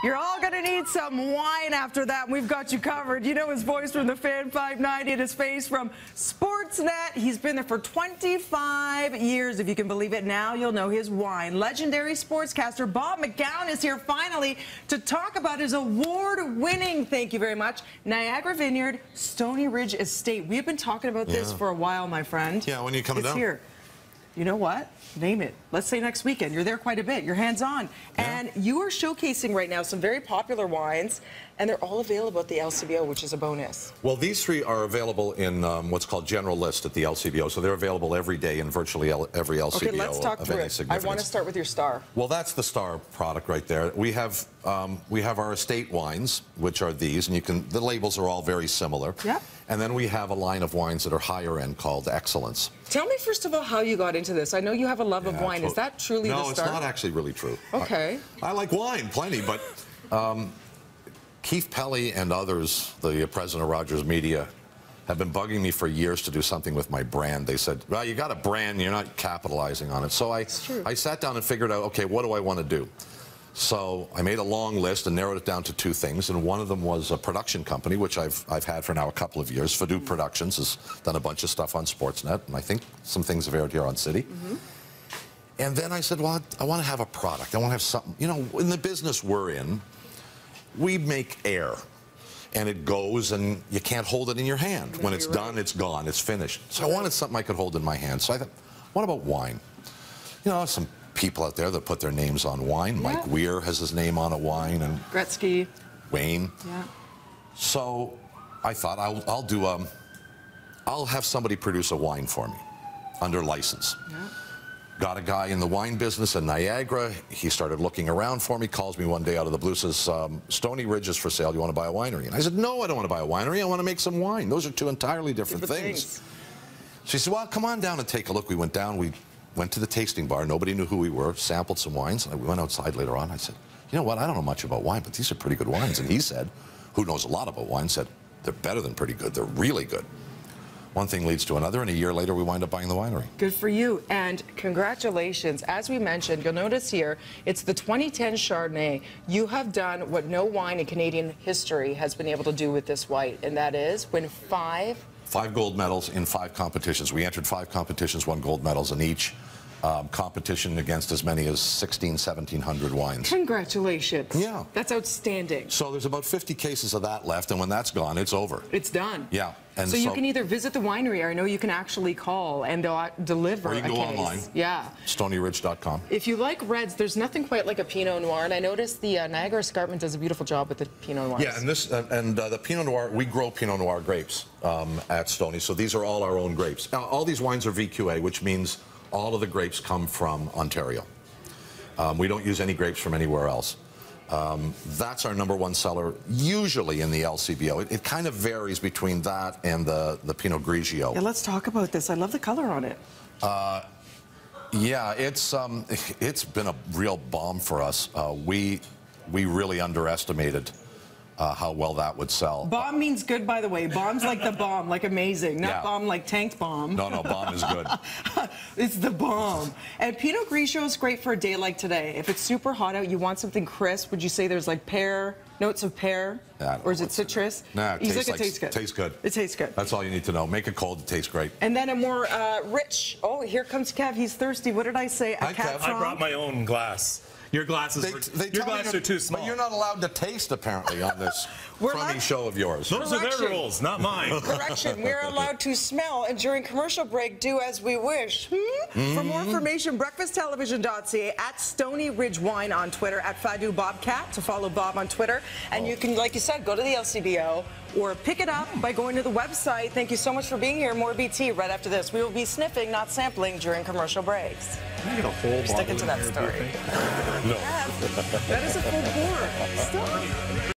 You're all going to need some wine after that. We've got you covered. You know his voice from the Fan 590 and his face from Sportsnet. He's been there for 25 years, if you can believe it. Now you'll know his wine. Legendary sportscaster Bob McCown is here finally to talk about his award-winning, thank you very much, Niagara Vineyard Stony Ridge Estate. We have been talking about this for a while, my friend. Yeah, when are you coming down? It's here. You know what? Name it. Let's say next weekend. You're there quite a bit. You're hands-on. Yeah. And you are showcasing right now some very popular wines, and they're all available at the LCBO, which is a bonus. Well, these three are available in what's called general list at the LCBO, so they're available every day in virtually every LCBO. Okay, let's talk through it. I want to start with your star. Well, that's the star product right there. We have our estate wines, which are these, and the labels are all very similar. Yep. And then we have a line of wines that are higher end called Excellence. Tell me, first of all, how you got into this. I know you have a love of wine. Is that truly the start? No, it's not actually really true. Okay. I like wine, plenty, but Keith Pelly and others, the president of Rogers Media, have been bugging me for years to do something with my brand. They said, well, you got a brand, you're not capitalizing on it. So I sat down and figured out, okay, what do I want to do? So I made a long list and narrowed it down to two things, and one of them was a production company, which I've had for now a couple of years. Fadou Productions has done a bunch of stuff on Sportsnet, and I think some things have aired here on City. And then I said, well, I want to have a product. I want to have something. You know, in the business we're in, we make air, and it goes, and you can't hold it in your hand. When it's done, it's gone, it's finished. So I wanted something I could hold in my hand. So I thought, what about wine? You know, some people out there that put their names on wine. Yeah. Mike Weir has his name on a wine, and Gretzky, Wayne. Yeah. So I thought I'll have somebody produce a wine for me under license. Yeah. Got a guy in the wine business in Niagara. He started looking around for me, calls me one day out of the blue, says, Stony Ridge is for sale. You want to buy a winery? And I said, no, I don't want to buy a winery. I want to make some wine. Those are two entirely different things. She said, well, come on down and take a look. We went down. We went to the tasting bar. Nobody knew who we were. Sampled some wines. And we went outside later on. I said, you know what? I don't know much about wine, but these are pretty good wines. And he said, who knows a lot about wine, said, they're better than pretty good. They're really good. One thing leads to another, and a year later, we wind up buying the winery. Good for you, and congratulations. As we mentioned, you'll notice here, it's the 2010 Chardonnay. You have done what no wine in Canadian history has been able to do with this white, and that is win five gold medals in 5 competitions. We entered 5 competitions, won gold medals in each. Competition against as many as 1,700 wines. Congratulations. Yeah. That's outstanding. So there's about 50 cases of that left, and when that's gone, it's over. It's done. Yeah. And so you can either visit the winery, or I know you can actually call and they'll deliver a case. Or you can go online. Yeah. StonyRidge.com. If you like reds, there's nothing quite like a Pinot Noir, and I noticed the Niagara Escarpment does a beautiful job with the Pinot Noirs. Yeah, and the Pinot Noir, we grow Pinot Noir grapes at Stony, so these are all our own grapes. Now, all these wines are VQA, which means all of the grapes come from Ontario. We don't use any grapes from anywhere else. That's our #1 seller, usually in the LCBO. It kind of varies between that and the Pinot Grigio. Yeah, let's talk about this. I love the color on it. Yeah, it's been a real bomb for us. We really underestimated how well that would sell. Bomb means good, by the way. Bomb's like the bomb, like amazing. Not bomb like tank bomb. No, no, bomb is good. It's the bomb. And Pinot Grigio is great for a day like today. If it's super hot out, you want something crisp. Would you say there's like notes of pear? Or is it citrus? Nah, it tastes good. Tastes good. It tastes good. That's all you need to know. Make it cold, it tastes great. And then a more rich, oh, here comes Kev. He's thirsty. What did I say? Hi, Kev. I brought my own glass. Your glasses are too small. But you're not allowed to taste, apparently, on this crummy show of yours. Those are their rules, not mine. Correction. We're allowed to smell, and during commercial break, do as we wish. For more information, breakfasttelevision.ca, at Stony Ridge Wine on Twitter, at Fadou Bobcat to follow Bob on Twitter. And you can, like you said, go to the LCBO or pick it up by going to the website. Thank you so much for being here. More BT right after this. We will be sniffing, not sampling, during commercial breaks. Can I get a whole Sticking to that story. No. Yes, that is a full pour. Stop.